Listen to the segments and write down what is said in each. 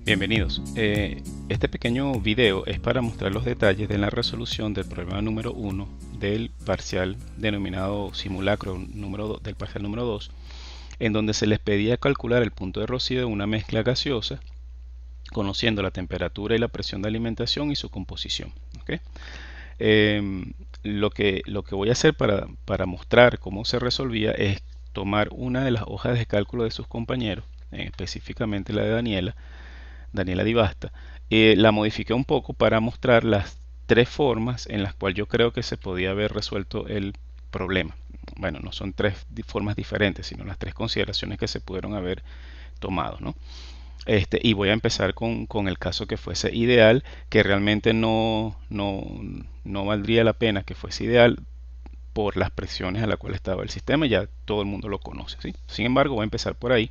Bienvenidos. Este pequeño video es para mostrar los detalles de la resolución del problema número 1 del parcial denominado simulacro del parcial número 2, en donde se les pedía calcular el punto de rocío de una mezcla gaseosa, conociendo la temperatura y la presión de alimentación y su composición. ¿Okay? Lo que voy a hacer para mostrar cómo se resolvía es tomar una de las hojas de cálculo de sus compañeros, específicamente la de Daniela Di Basta, la modifiqué un poco para mostrar las tres formas en las cuales yo creo que se podía haber resuelto el problema. Bueno, no son tres formas diferentes, sino las tres consideraciones que se pudieron haber tomado, ¿no? Y voy a empezar con el caso que fuese ideal, que realmente no valdría la pena que fuese ideal por las presiones a las cuales estaba el sistema, ya todo el mundo lo conoce, ¿sí? Sin embargo, voy a empezar por ahí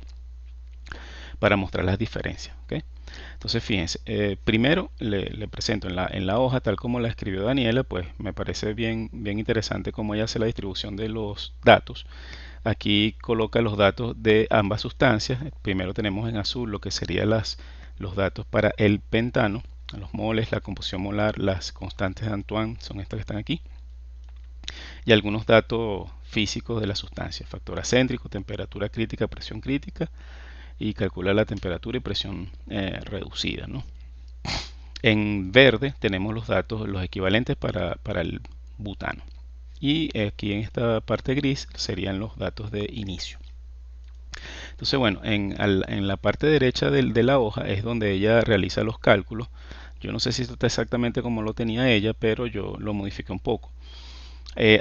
para mostrar las diferencias, ¿okay? Entonces fíjense, primero le presento en la hoja tal como la escribió Daniela, pues me parece bien interesante cómo ella hace la distribución de los datos. Aquí coloca los datos de ambas sustancias. Primero tenemos en azul lo que serían los datos para el pentano, los moles, la composición molar, las constantes de Antoine, son estas que están aquí, y algunos datos físicos de la sustancia, factor acéntrico, temperatura crítica, presión crítica, y calcular la temperatura y presión reducida, ¿no? En verde tenemos los datos, los equivalentes para el butano. Y aquí en esta parte gris serían los datos de inicio. Entonces, bueno, en la parte derecha de la hoja es donde ella realiza los cálculos. Yo no sé si esto está exactamente como lo tenía ella, pero yo lo modifiqué un poco.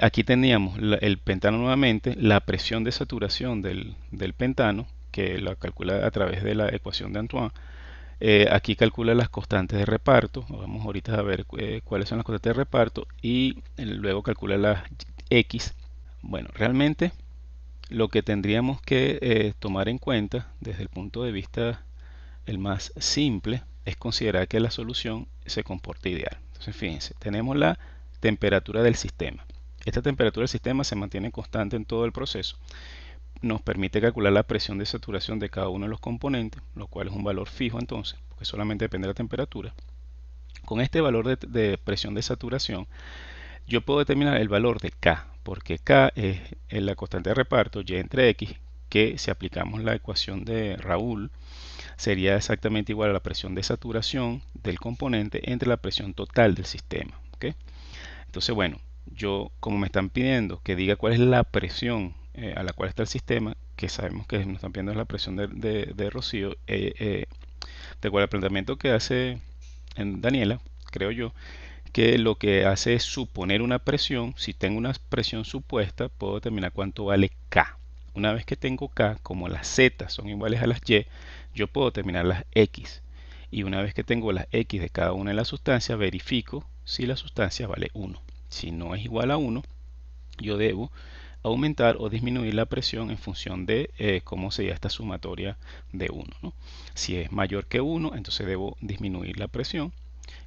Aquí teníamos el pentano nuevamente, la presión de saturación del pentano, que la calcula a través de la ecuación de Antoine. Aquí calcula las constantes de reparto. Vamos ahorita a ver cuáles son las constantes de reparto y luego calcula las X. Bueno, realmente lo que tendríamos que tomar en cuenta desde el punto de vista el más simple es considerar que la solución se comporta ideal. Entonces fíjense, tenemos la temperatura del sistema. Esta temperatura del sistema se mantiene constante en todo el proceso. Nos permite calcular la presión de saturación de cada uno de los componentes, lo cual es un valor fijo entonces, porque solamente depende de la temperatura. Con este valor de presión de saturación, yo puedo determinar el valor de K, porque K es la constante de reparto Y entre X, que si aplicamos la ecuación de Raoult, sería exactamente igual a la presión de saturación del componente entre la presión total del sistema. ¿Okay? Entonces, bueno, yo como me están pidiendo que diga cuál es la presión a la cual está el sistema, que sabemos que nos están pidiendo la presión de rocío, de acuerdo al planteamiento que hace en Daniela, creo yo, que lo que hace es suponer una presión. Si tengo una presión supuesta, puedo determinar cuánto vale K. Una vez que tengo K, como las Z son iguales a las Y, yo puedo determinar las X. Y una vez que tengo las X de cada una de las sustancias, verifico si la sustancia vale 1. Si no es igual a 1, yo debo aumentar o disminuir la presión en función de cómo sería esta sumatoria de 1, ¿no? Si es mayor que 1, entonces debo disminuir la presión,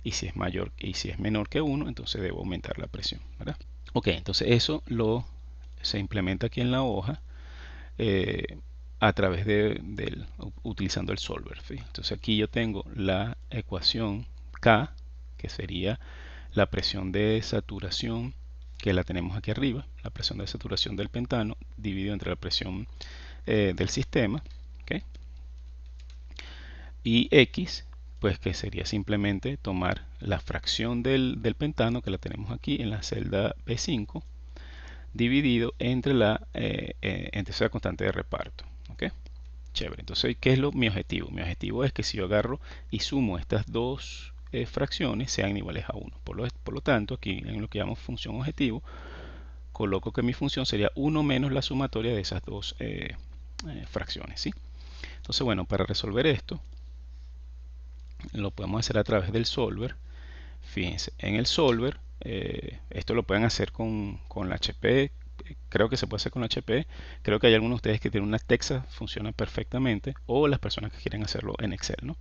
y si es menor que 1, entonces debo aumentar la presión, ¿verdad? Ok, entonces eso se implementa aquí en la hoja a través utilizando el solver, ¿sí? Entonces aquí yo tengo la ecuación K, que sería la presión de saturación, que la tenemos aquí arriba, la presión de saturación del pentano dividido entre la presión del sistema, ¿okay? Y X, pues que sería simplemente tomar la fracción del pentano, que la tenemos aquí en la celda B5, dividido entre entre esa constante de reparto. ¿Okay? Chévere. Entonces, ¿qué es mi objetivo? Mi objetivo es que si yo agarro y sumo estas dos fracciones, sean iguales a 1. Por lo tanto, aquí en lo que llamamos función objetivo, coloco que mi función sería 1 menos la sumatoria de esas dos fracciones, ¿sí? Entonces, bueno, para resolver esto, lo podemos hacer a través del solver. Fíjense, en el solver, esto lo pueden hacer con la HP, creo que se puede hacer con la HP, creo que hay algunos de ustedes que tienen una Texas, funciona perfectamente, o las personas que quieren hacerlo en Excel, ¿no?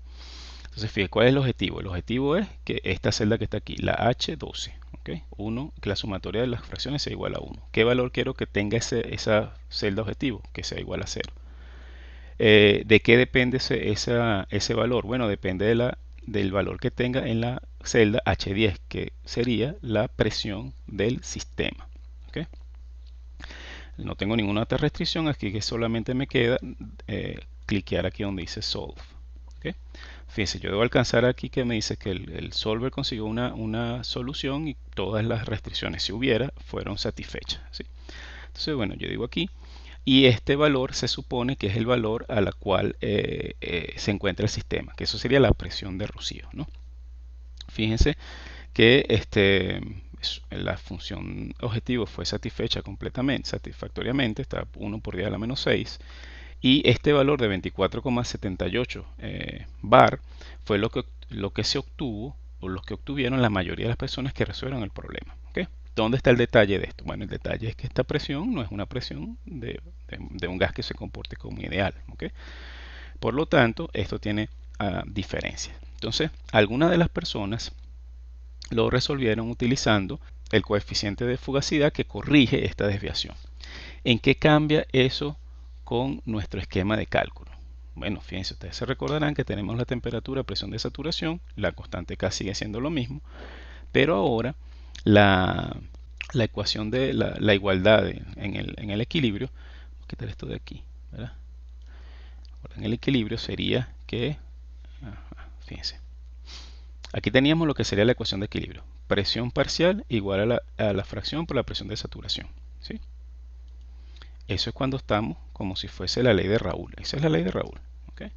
Entonces, fíjense, ¿cuál es el objetivo? El objetivo es que esta celda que está aquí, la H12, ¿okay? Que la sumatoria de las fracciones sea igual a 1. ¿Qué valor quiero que tenga esa celda objetivo? Que sea igual a 0. ¿De qué depende ese valor? Bueno, depende del valor que tenga en la celda H10, que sería la presión del sistema. ¿Ok? No tengo ninguna otra restricción, aquí que solamente me queda cliquear aquí donde dice Solve. ¿Ok? Fíjense, yo debo alcanzar aquí que me dice que el solver consiguió una solución y todas las restricciones, si hubiera, fueron satisfechas. ¿Sí? Entonces, bueno, yo digo aquí, y este valor se supone que es el valor a la cual se encuentra el sistema, que eso sería la presión de rocío, ¿no? Fíjense que la función objetivo fue satisfecha completamente, satisfactoriamente, está 1 por 10 a la menos 6, y este valor de 24,78 bar fue lo que se obtuvo, o lo que obtuvieron la mayoría de las personas que resolvieron el problema. ¿Okay? ¿Dónde está el detalle de esto? Bueno, el detalle es que esta presión no es una presión de un gas que se comporte como ideal. ¿Okay? Por lo tanto, esto tiene diferencias. Entonces, algunas de las personas lo resolvieron utilizando el coeficiente de fugacidad que corrige esta desviación. ¿En qué cambia eso con nuestro esquema de cálculo? Bueno, fíjense, ustedes se recordarán que tenemos la temperatura, presión de saturación, la constante K sigue siendo lo mismo, pero ahora la, la ecuación de la igualdad en el equilibrio, vamos a quitar esto de aquí, ¿verdad? Ahora en el equilibrio sería que, fíjense, aquí teníamos lo que sería la ecuación de equilibrio, presión parcial igual a la fracción por la presión de saturación, ¿sí? Eso es cuando estamos como si fuese la ley de Raúl. Esa es la ley de Raúl. ¿Okay?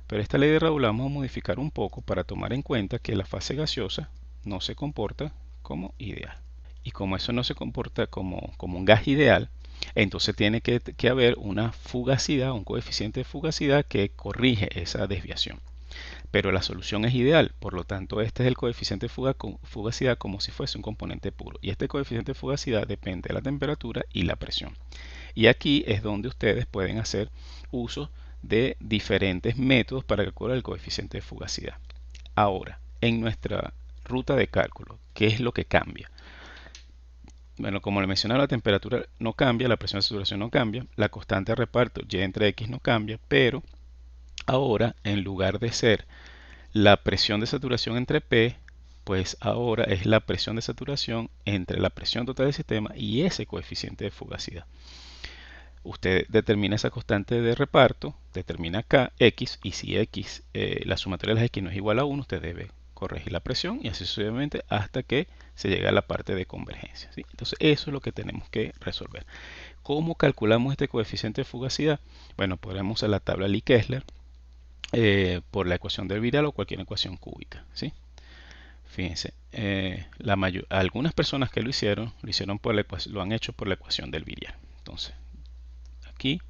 Pero esta ley de Raúl la vamos a modificar un poco para tomar en cuenta que la fase gaseosa no se comporta como ideal. Y como eso no se comporta como un gas ideal, entonces tiene que haber una fugacidad, un coeficiente de fugacidad que corrige esa desviación. Pero la solución es ideal, por lo tanto este es el coeficiente de fugacidad como si fuese un componente puro. Y este coeficiente de fugacidad depende de la temperatura y la presión. Y aquí es donde ustedes pueden hacer uso de diferentes métodos para calcular el coeficiente de fugacidad. Ahora, en nuestra ruta de cálculo, ¿qué es lo que cambia? Bueno, como le mencionaba, la temperatura no cambia, la presión de saturación no cambia, la constante de reparto Y entre X no cambia, pero ahora en lugar de ser la presión de saturación entre P, pues ahora es la presión de saturación entre la presión total del sistema y ese coeficiente de fugacidad. Usted determina esa constante de reparto, determina K, X, y si X, la sumatoria de las X no es igual a 1, usted debe corregir la presión y así sucesivamente hasta que se llegue a la parte de convergencia. ¿Sí? Entonces eso es lo que tenemos que resolver. ¿Cómo calculamos este coeficiente de fugacidad? Bueno, podemos usar la tabla Lee-Kessler por la ecuación del virial o cualquier ecuación cúbica. ¿Sí? Fíjense, algunas personas que lo hicieron lo han hecho por la ecuación del virial. Entonces, aquí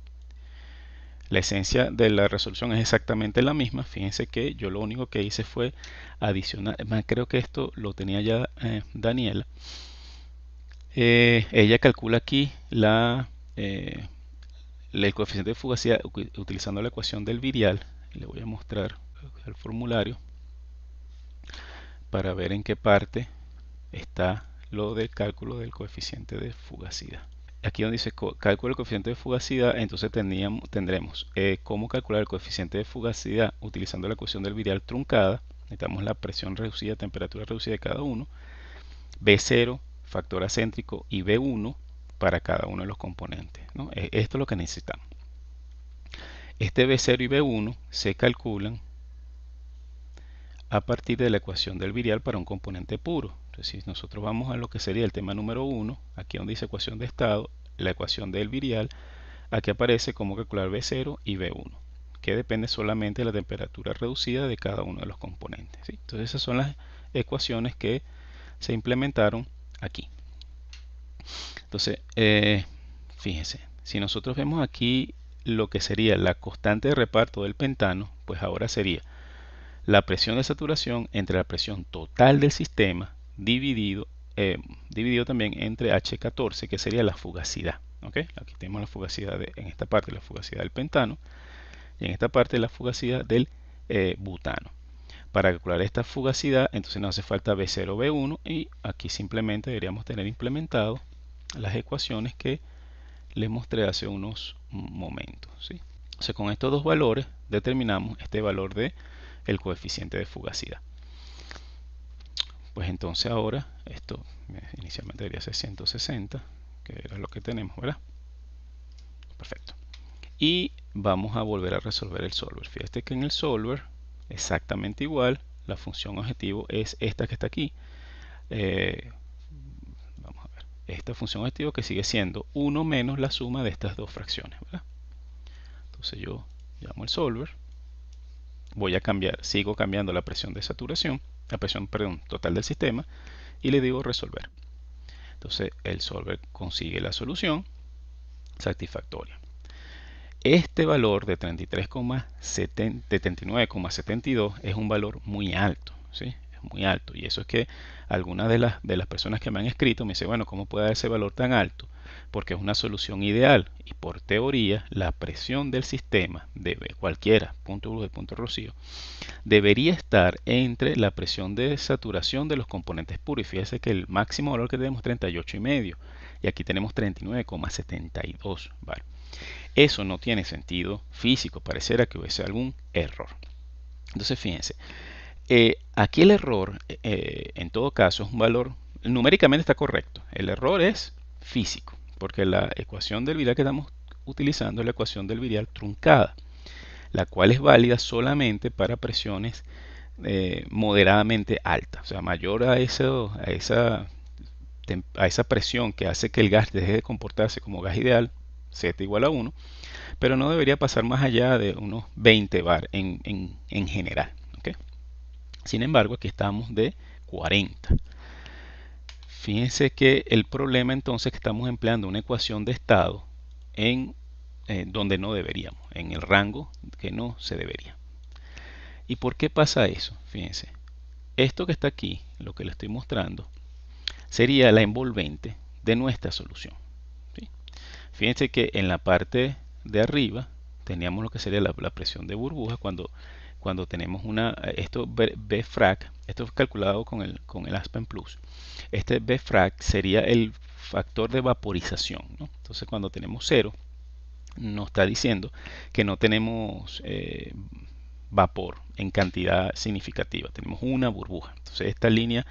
la esencia de la resolución es exactamente la misma. Fíjense que yo lo único que hice fue adicionar, creo que esto lo tenía ya Daniela. Ella calcula aquí el coeficiente de fugacidad utilizando la ecuación del virial. Le voy a mostrar el formulario para ver en qué parte está lo del cálculo del coeficiente de fugacidad. Aquí donde dice cálculo del coeficiente de fugacidad, entonces tendremos cómo calcular el coeficiente de fugacidad utilizando la ecuación del virial truncada. Necesitamos la presión reducida, temperatura reducida de cada uno, B0, factor acéntrico y B1 para cada uno de los componentes, ¿no? Esto es lo que necesitamos. Este B0 y B1 se calculan a partir de la ecuación del virial para un componente puro. Entonces, si nosotros vamos a lo que sería el tema número 1, aquí donde dice ecuación de estado, la ecuación del virial, aquí aparece cómo calcular B0 y B1, que depende solamente de la temperatura reducida de cada uno de los componentes. ¿Sí? Entonces, esas son las ecuaciones que se implementaron aquí. Entonces, fíjense, si nosotros vemos aquí lo que sería la constante de reparto del pentano, pues ahora sería la presión de saturación entre la presión total del sistema dividido también entre H14, que sería la fugacidad. ¿Okay? Aquí tenemos la fugacidad en esta parte la fugacidad del pentano y en esta parte la fugacidad del butano. Para calcular esta fugacidad, entonces nos hace falta B0, B1 y aquí simplemente deberíamos tener implementado las ecuaciones que les mostré hace unos momentos. ¿Sí? Entonces con estos dos valores determinamos este valor de el coeficiente de fugacidad. Pues entonces ahora esto inicialmente debería ser 160, que era lo que tenemos, ¿verdad? Perfecto. Y vamos a volver a resolver el solver. Fíjate que en el solver exactamente igual, la función objetivo es esta que está aquí. Vamos a ver, esta función objetivo que sigue siendo 1 menos la suma de estas dos fracciones, ¿verdad? Entonces yo llamo el solver, voy a cambiar, sigo cambiando la presión de saturación, la presión, perdón, total del sistema, y le digo resolver. Entonces el solver consigue la solución satisfactoria. Este valor de 39,72 es un valor muy alto, ¿sí? Es muy alto. Y eso es que algunas de las personas que me han escrito me dicen, bueno, ¿cómo puede dar ese valor tan alto? Porque es una solución ideal. Y por teoría, la presión del sistema, de cualquiera, punto Bruce, punto Rocío, debería estar entre la presión de saturación de los componentes puros. Y fíjese que el máximo valor que tenemos es 38,5. Y aquí tenemos 39,72, ¿vale? Eso no tiene sentido físico, pareciera que hubiese algún error. Entonces fíjense, aquí el error en todo caso es un valor, numéricamente está correcto, el error es físico, porque la ecuación del virial que estamos utilizando es la ecuación del virial truncada, la cual es válida solamente para presiones moderadamente altas, o sea, mayor a esa presión que hace que el gas deje de comportarse como gas ideal, Z igual a 1, pero no debería pasar más allá de unos 20 bar en general. ¿Okay? Sin embargo, aquí estamos de 40. Fíjense que el problema entonces es que estamos empleando una ecuación de estado en donde no deberíamos, en el rango que no se debería. ¿Y por qué pasa eso? Fíjense, esto que está aquí, lo que le estoy mostrando, sería la envolvente de nuestra solución. ¿Sí? Fíjense que en la parte de arriba teníamos lo que sería la presión de burbuja cuando tenemos esto Bfrac, esto es calculado con el Aspen Plus. Este Bfrac sería el factor de vaporización, ¿no? Entonces cuando tenemos 0 nos está diciendo que no tenemos vapor en cantidad significativa, tenemos una burbuja. Entonces esta línea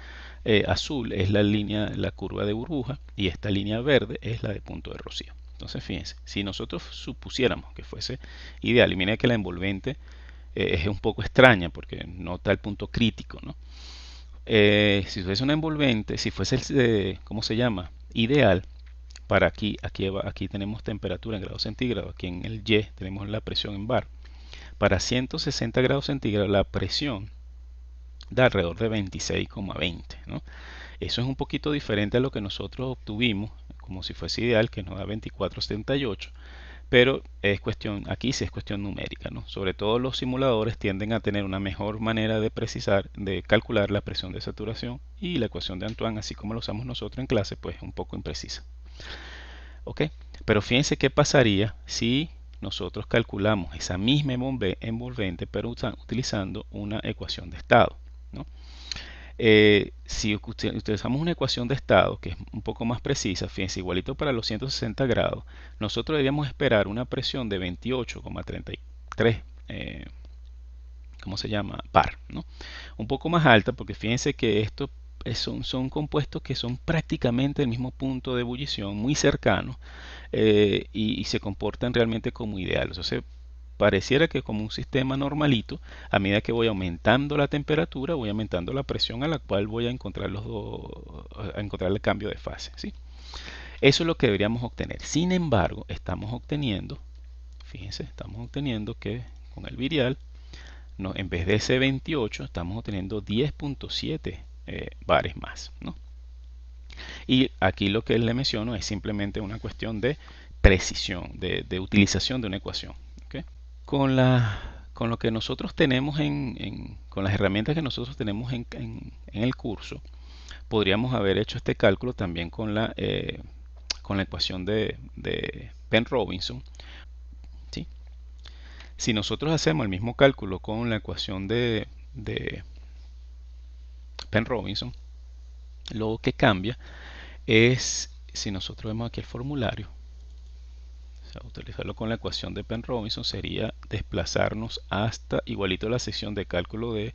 azul es la curva de burbuja y esta línea verde es la de punto de rocío. Entonces fíjense, si nosotros supusiéramos que fuese ideal, y mira que la envolvente es un poco extraña porque no está el punto crítico, ¿no? Si fuese una envolvente, si fuese, ¿cómo se llama? Ideal, para aquí tenemos temperatura en grados centígrados, aquí en el Y tenemos la presión en bar. Para 160 grados centígrados la presión da alrededor de 26,20, ¿no? Eso es un poquito diferente a lo que nosotros obtuvimos, como si fuese ideal, que nos da 24,78, pero es cuestión, aquí sí es cuestión numérica, ¿no? Sobre todo los simuladores tienden a tener una mejor manera de precisar, de calcular la presión de saturación, y la ecuación de Antoine, así como la usamos nosotros en clase, pues es un poco imprecisa. ¿Ok? Pero fíjense qué pasaría si nosotros calculamos esa misma envolvente, pero utilizando una ecuación de estado, ¿no? Si utilizamos una ecuación de estado que es un poco más precisa, fíjense, igualito para los 160 grados, nosotros deberíamos esperar una presión de 28,33 ¿cómo se llama? Par, ¿no? Un poco más alta porque fíjense que estos son compuestos que son prácticamente el mismo punto de ebullición, muy cercanos, y se comportan realmente como ideales. O sea, pareciera que como un sistema normalito, a medida que voy aumentando la temperatura, voy aumentando la presión a la cual voy a encontrar a encontrar el cambio de fase, ¿sí? Eso es lo que deberíamos obtener. Sin embargo, estamos obteniendo, fíjense, estamos obteniendo que con el virial, no, en vez de ese 28, estamos obteniendo 10,7 bares más, ¿no? Y aquí lo que le menciono es simplemente una cuestión de precisión, de utilización de una ecuación. ¿Okay? Con lo que nosotros tenemos con las herramientas que nosotros tenemos en el curso, podríamos haber hecho este cálculo también con la ecuación de Penn-Robinson. ¿Sí? Si nosotros hacemos el mismo cálculo con la ecuación de Penn-Robinson, lo que cambia es, si nosotros vemos aquí el formulario, O sea, utilizarlo con la ecuación de Penrobinson sería desplazarnos hasta igualito a la sección de cálculo de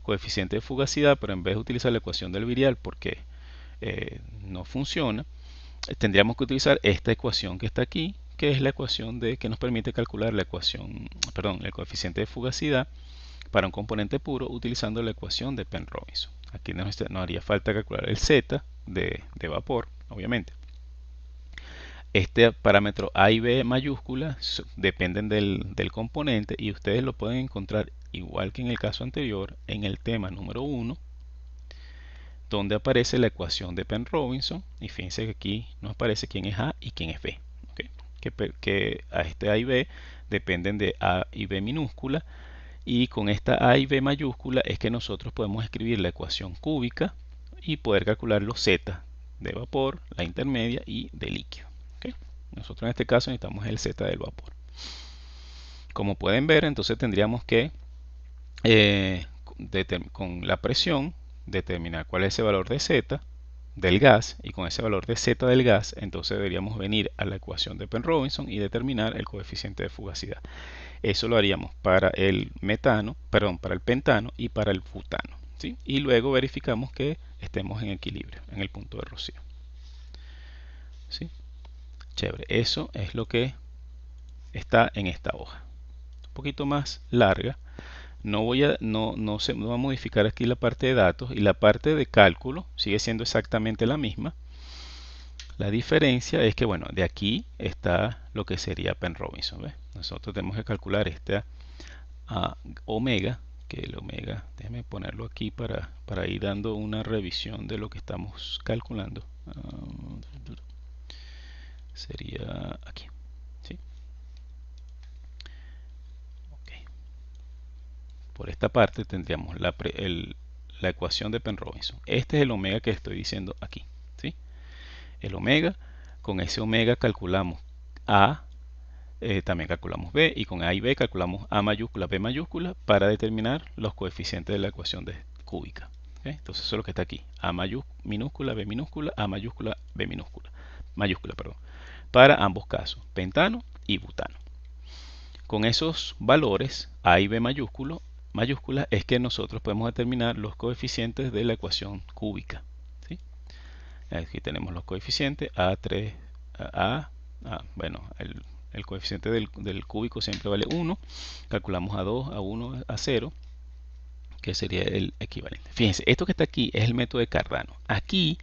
coeficiente de fugacidad, pero en vez de utilizar la ecuación del virial porque no funciona, tendríamos que utilizar esta ecuación que está aquí, que es la ecuación que nos permite calcular la ecuación, perdón, el coeficiente de fugacidad para un componente puro utilizando la ecuación de Penrobinson. Aquí nos haría falta calcular el Z de vapor, obviamente. Este parámetro A y B mayúscula dependen del componente y ustedes lo pueden encontrar igual que en el caso anterior en el tema número 1, donde aparece la ecuación de Penrobinson, y fíjense que aquí nos aparece quién es A y quién es B. ¿Okay? Que a este A y B dependen de A y B minúscula, y con esta A y B mayúscula es que nosotros podemos escribir la ecuación cúbica y poder calcular los Z de vapor, la intermedia y de líquido. ¿Okay? Nosotros en este caso necesitamos el Z del vapor. Como pueden ver, entonces tendríamos que con la presión determinar cuál es ese valor de Z del gas, y con ese valor de Z del gas entonces deberíamos venir a la ecuación de Penrobinson y determinar el coeficiente de fugacidad. Eso lo haríamos para el metano, perdón, para el pentano y para el butano, ¿sí? Y luego verificamos que estemos en equilibrio en el punto de rocío, ¿sí? Chévere, eso es lo que está en esta hoja. Un poquito más larga. No va a modificar aquí la parte de datos, y la parte de cálculo sigue siendo exactamente la misma. La diferencia es que, bueno, de aquí está lo que sería Penrobinson, ¿ves? Nosotros tenemos que calcular esta omega, que el omega, déjeme ponerlo aquí para ir dando una revisión de lo que estamos calculando. Sería aquí, ¿sí? Okay. Por esta parte tendríamos la ecuación de Penrobinson. Este es el omega que estoy diciendo aquí, ¿sí? El omega, con ese omega calculamos A, también calculamos B, y con A y B calculamos A mayúscula, B mayúscula para determinar los coeficientes de la ecuación cúbica. ¿Okay? Entonces eso es lo que está aquí, A minúscula, B minúscula, A mayúscula, B mayúscula, perdón, para ambos casos, pentano y butano. Con esos valores A y B mayúscula es que nosotros podemos determinar los coeficientes de la ecuación cúbica, ¿sí? Aquí tenemos los coeficientes A3, bueno, el coeficiente del cúbico siempre vale 1, calculamos A2, A1, A0, que sería el equivalente. Fíjense, esto que está aquí es el método de Cardano. Aquí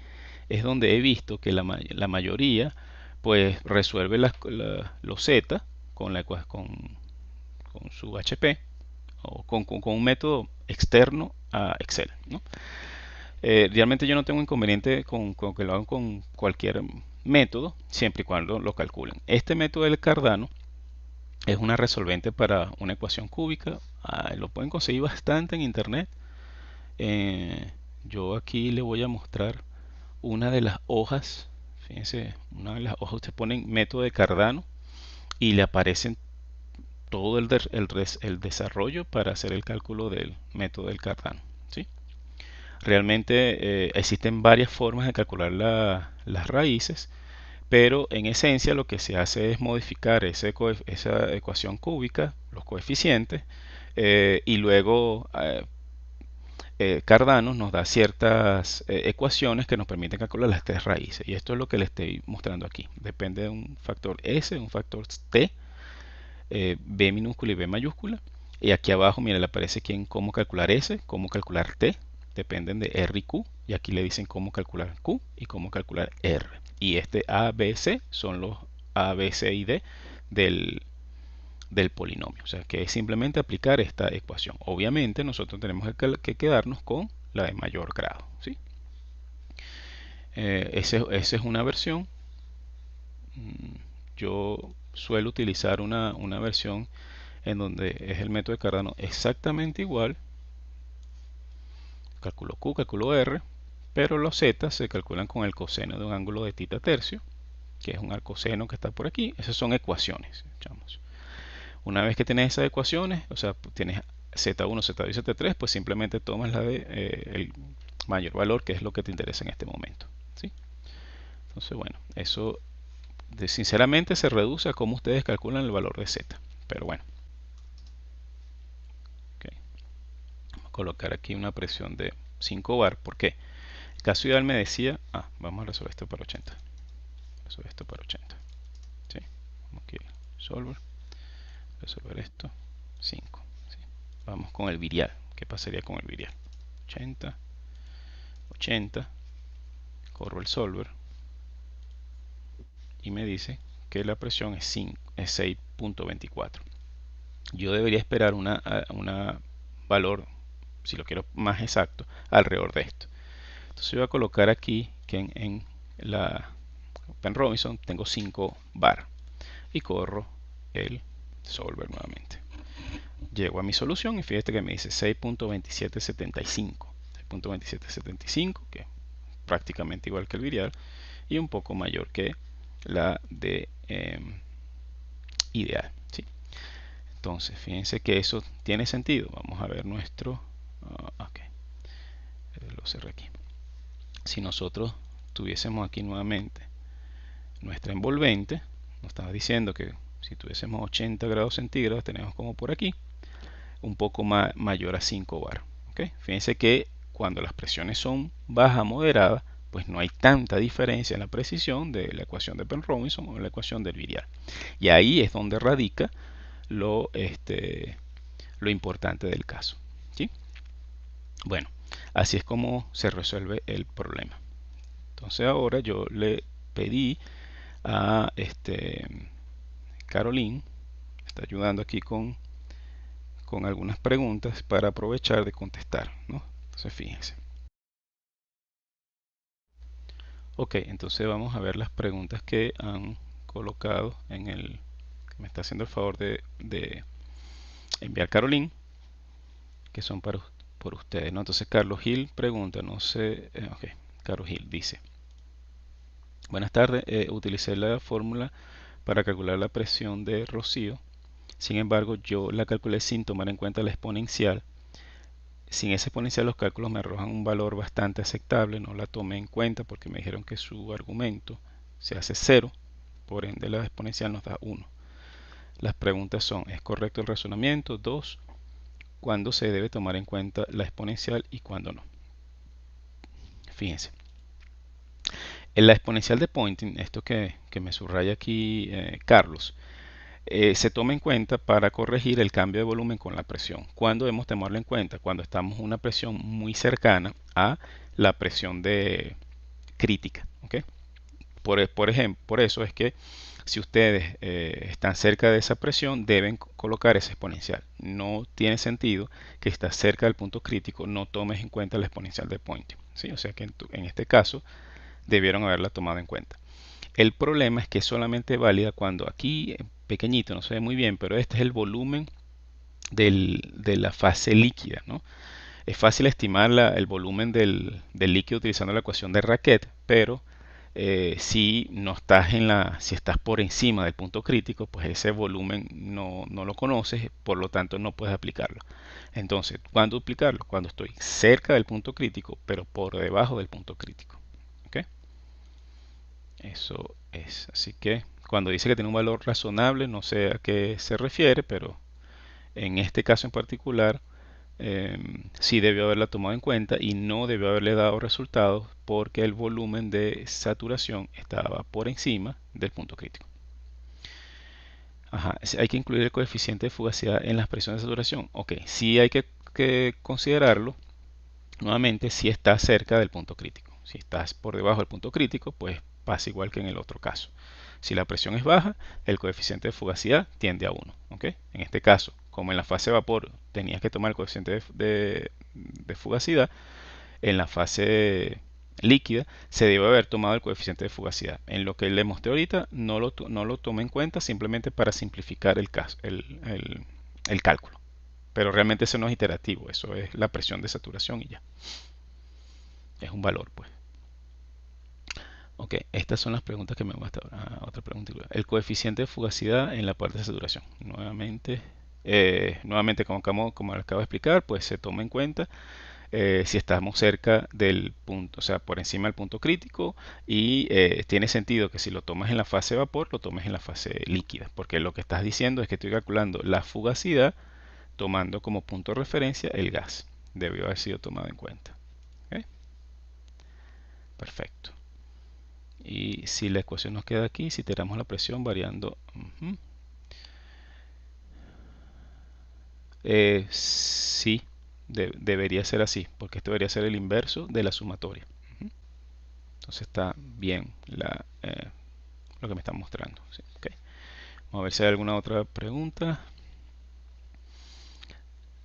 es donde he visto que la mayoría pues resuelve los Z con su HP o con un método externo a Excel, ¿no? Realmente yo no tengo inconveniente con que lo hagan con cualquier método, siempre y cuando lo calculen. Este método del Cardano es una resolvente para una ecuación cúbica. Lo pueden conseguir bastante en internet. Yo aquí le voy a mostrar una de las hojas. Fíjense, una de las hojas ustedes ponen método de Cardano y le aparecen todo el desarrollo para hacer el cálculo del método del Cardano, ¿sí? Realmente existen varias formas de calcular las raíces, pero en esencia lo que se hace es modificar esa ecuación cúbica, los coeficientes, y luego Cardano nos da ciertas ecuaciones que nos permiten calcular las tres raíces. Y esto es lo que le estoy mostrando aquí. Depende de un factor S, un factor T, B minúscula y B mayúscula. Y aquí abajo, mira, le aparece cómo calcular S, cómo calcular T. Dependen de R y Q. Y aquí le dicen cómo calcular Q y cómo calcular R. Y este A, B, C son los A, B, C y D del polinomio. O sea, que es simplemente aplicar esta ecuación. Obviamente nosotros tenemos que quedarnos con la de mayor grado, ¿sí? Esa es una versión. Yo suelo utilizar una versión en donde es el método de Cardano exactamente igual. Calculo Q, calculo R, pero los Z se calculan con el coseno de un ángulo de θ tercio, que es un coseno que está por aquí. Esas son ecuaciones. Una vez que tienes esas ecuaciones, o sea, tienes Z1, Z2 y Z3, pues simplemente tomas la de el mayor valor, que es lo que te interesa en este momento, ¿sí? Entonces, bueno, eso sinceramente se reduce a cómo ustedes calculan el valor de Z. Pero bueno. Okay. Vamos a colocar aquí una presión de 5 bar. ¿Por qué? El caso ideal me decía, vamos a resolver esto para 80. Resolver esto para 80. ¿Sí? Vamos aquí, solver. Resolver esto, 5. ¿Sí? Vamos con el virial. ¿Qué pasaría con el virial? 80, 80. Corro el solver y me dice que la presión es 6.24. Yo debería esperar una valor, si lo quiero más exacto, alrededor de esto. Entonces voy a colocar aquí que en la Penn Robinson tengo 5 bar y corro el solver nuevamente. Llego a mi solución y fíjate que me dice 6.2775. 6.2775, que es prácticamente igual que el virial y un poco mayor que la de ideal. ¿Sí? Entonces, fíjense que eso tiene sentido. Vamos a ver nuestro... lo cerré aquí. Si nosotros tuviésemos aquí nuevamente nuestra envolvente, nos estaba diciendo que si tuviésemos 80 grados centígrados, tenemos como por aquí, un poco mayor a 5 bar. ¿Okay? Fíjense que cuando las presiones son bajas moderadas, pues no hay tanta diferencia en la precisión de la ecuación de Penn Robinson o la ecuación del virial. Y ahí es donde radica lo importante del caso. ¿Sí? Bueno, así es como se resuelve el problema. Entonces ahora yo le pedí a Caroline, está ayudando aquí con algunas preguntas para aprovechar de contestar, ¿no? Entonces fíjense. Ok, entonces vamos a ver las preguntas que han colocado en el que me está haciendo el favor de enviar Caroline, que son por ustedes, ¿no? Entonces Carlos Gil pregunta, no sé, ok, Carlos Gil dice: buenas tardes, utilicé la fórmula para calcular la presión de Rocío. Sin embargo, yo la calculé sin tomar en cuenta la exponencial. Sin ese exponencial los cálculos me arrojan un valor bastante aceptable. No la tomé en cuenta porque me dijeron que su argumento se hace 0. Por ende la exponencial nos da 1. Las preguntas son: ¿es correcto el razonamiento? 2. ¿Cuándo se debe tomar en cuenta la exponencial y cuándo no? Fíjense. En la exponencial de Poynting, esto que me subraya aquí Carlos, se toma en cuenta para corregir el cambio de volumen con la presión. ¿Cuándo debemos tomarlo en cuenta? Cuando estamos en una presión muy cercana a la presión de crítica. ¿Okay? Por eso es que si ustedes están cerca de esa presión, deben colocar esa exponencial. No tiene sentido que estás cerca del punto crítico, no tomes en cuenta la exponencial de Poynting. ¿Sí? O sea que en este caso debieron haberla tomado en cuenta. El problema es que es solamente válida cuando aquí, pequeñito, no se ve muy bien, pero este es el volumen de la fase líquida, ¿no? Es fácil estimar el volumen del líquido utilizando la ecuación de Racket, pero si no estás si estás por encima del punto crítico, pues ese volumen no lo conoces, por lo tanto no puedes aplicarlo. Entonces, ¿cuándo aplicarlo? Cuando estoy cerca del punto crítico, pero por debajo del punto crítico. ¿Okay? Eso es. Así que cuando dice que tiene un valor razonable, no sé a qué se refiere, pero en este caso en particular, sí debió haberla tomado en cuenta y no debió haberle dado resultados porque el volumen de saturación estaba por encima del punto crítico. Ajá, hay que incluir el coeficiente de fugacidad en las presiones de saturación. Ok, sí hay que considerarlo nuevamente si está cerca del punto crítico. Si estás por debajo del punto crítico, pues pasa igual que en el otro caso. Si la presión es baja, el coeficiente de fugacidad tiende a 1. ¿Okay? En este caso, como en la fase de vapor tenías que tomar el coeficiente de fugacidad, en la fase líquida se debe haber tomado el coeficiente de fugacidad. En lo que le mostré ahorita no lo tomé en cuenta simplemente para simplificar el cálculo. Pero realmente eso no es iterativo, eso es la presión de saturación y ya. Es un valor, pues. Ok, estas son las preguntas que me gusta ahora. Otra pregunta. El coeficiente de fugacidad en la parte de saturación. Nuevamente como acabo de explicar, pues se toma en cuenta si estamos cerca del punto, o sea, por encima del punto crítico, y tiene sentido que si lo tomas en la fase vapor, lo tomes en la fase líquida, porque lo que estás diciendo es que estoy calculando la fugacidad tomando como punto de referencia el gas. Debió haber sido tomado en cuenta. ¿Ok? Perfecto. Y si la ecuación nos queda aquí, si iteramos la presión variando, sí, debería ser así, porque esto debería ser el inverso de la sumatoria. Entonces está bien lo que me están mostrando. Sí, okay. Vamos a ver si hay alguna otra pregunta.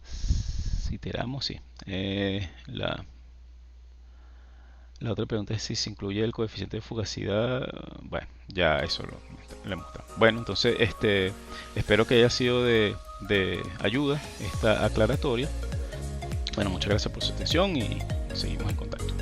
Si iteramos, sí. La otra pregunta es si se incluye el coeficiente de fugacidad. Bueno, ya eso lo he mostrado. Bueno, entonces espero que haya sido de ayuda esta aclaratoria. Bueno, muchas gracias por su atención y seguimos en contacto.